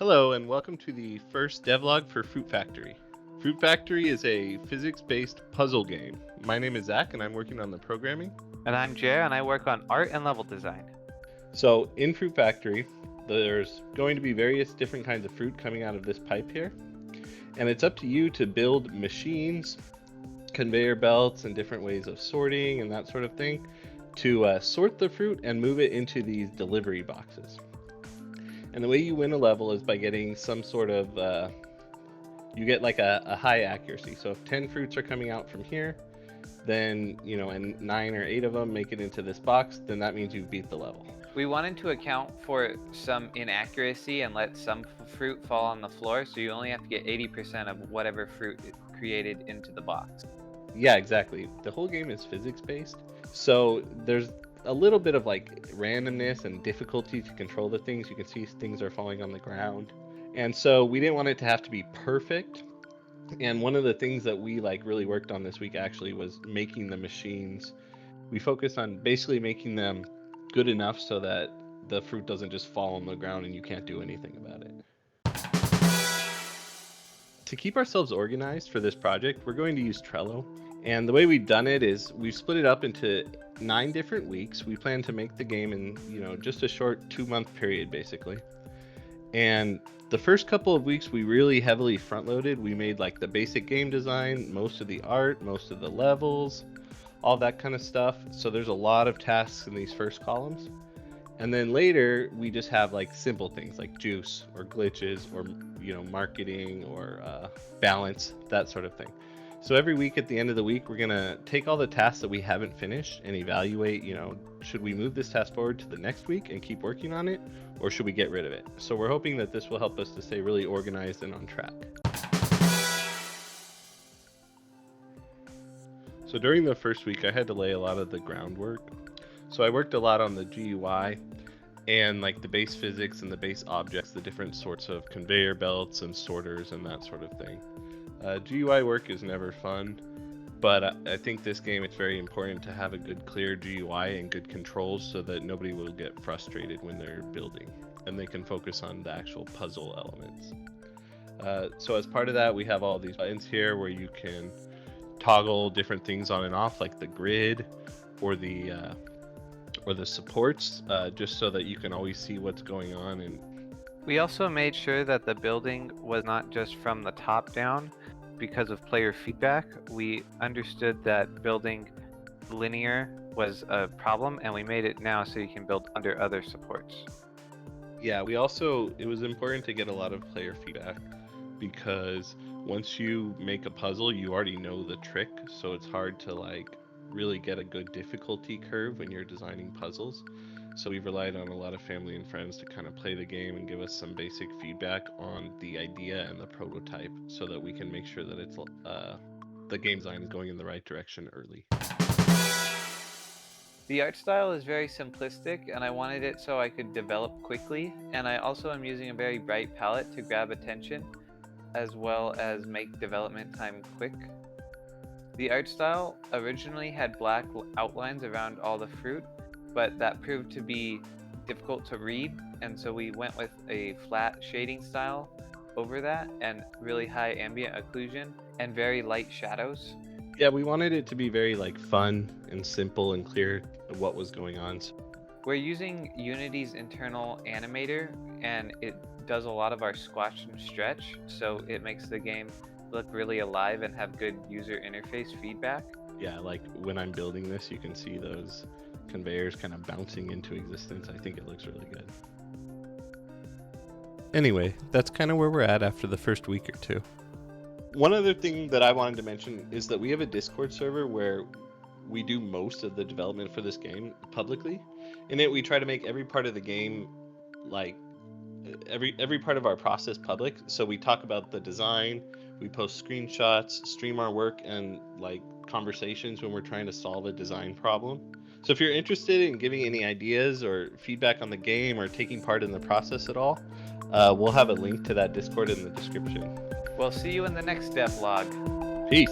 Hello and welcome to the first devlog for Fruit Factory. Fruit Factory is a physics-based puzzle game. My name is Zach and I'm working on the programming. And I'm Jer and I work on art and level design. So in Fruit Factory, there's going to be various different kinds of fruit coming out of this pipe here. And it's up to you to build machines, conveyor belts, and different ways of sorting and that sort of thing to sort the fruit and move it into these delivery boxes. And the way you win a level is by getting some sort of, you get like a high accuracy. So if 10 fruits are coming out from here, then, and 9 or 8 of them make it into this box, then that means you've beat the level. We wanted to account for some inaccuracy and let some fruit fall on the floor, so you only have to get 80% of whatever fruit created into the box. Yeah, exactly. The whole game is physics-based, so there's a little bit of like randomness and difficulty to control the things. You can see things are falling on the ground. And so we didn't want it to have to be perfect. And one of the things that we really worked on this week actually was making the machines. We focused on basically making them good enough so that the fruit doesn't just fall on the ground and you can't do anything about it. To keep ourselves organized for this project, we're going to use Trello. And the way we've done it is we've split it up into 9 different weeks. We plan to make the game in, just a short 2-month period, basically. And the first couple of weeks, we really heavily front-loaded. We made the basic game design, most of the art, most of the levels, all that kind of stuff. So there's a lot of tasks in these first columns. And then later, we just have simple things like juice or glitches or, marketing or balance, that sort of thing. So every week at the end of the week, we're going to take all the tasks that we haven't finished and evaluate, should we move this task forward to the next week and keep working on it, or should we get rid of it? So we're hoping that this will help us to stay really organized and on track. So during the first week, I had to lay a lot of the groundwork. So I worked a lot on the GUI and the base physics and the base objects, the different sorts of conveyor belts and sorters and that sort of thing. GUI work is never fun, but I think this game it's very important to have a good clear GUI and good controls so that nobody will get frustrated when they're building and they can focus on the actual puzzle elements. So as part of that, we have all these buttons here where you can toggle different things on and off, like the grid or the supports, just so that you can always see what's going on. And we also made sure that the building was not just from the top down. Because of player feedback, we understood that building linear was a problem, and we made it now so you can build under other supports. Yeah, it was important to get a lot of player feedback because once you make a puzzle, you already know the trick, so it's hard to really get a good difficulty curve when you're designing puzzles. So we've relied on a lot of family and friends to kind of play the game and give us some basic feedback on the idea and the prototype so that we can make sure that it's the game design is going in the right direction early. The art style is very simplistic, and I wanted it so I could develop quickly, and I also am using a very bright palette to grab attention as well as make development time quick. The art style originally had black outlines around all the fruit, but that proved to be difficult to read, and so we went with a flat shading style over that and really high ambient occlusion and very light shadows. Yeah, we wanted it to be very fun and simple and clear what was going on. We're using Unity's internal animator, and it does a lot of our squash and stretch, so it makes the game look really alive and have good user interface feedback. Yeah, when I'm building this, you can see those conveyors kind of bouncing into existence. I think it looks really good. Anyway, that's kind of where we're at after the first week or two. One other thing that I wanted to mention is that we have a Discord server where we do most of the development for this game publicly. In it, we try to make every part of the game, every part of our process public. So we talk about the design, we post screenshots, stream our work, and conversations when we're trying to solve a design problem. So if you're interested in giving any ideas or feedback on the game or taking part in the process at all, we'll have a link to that Discord in the description. We'll see you in the next devlog. Peace.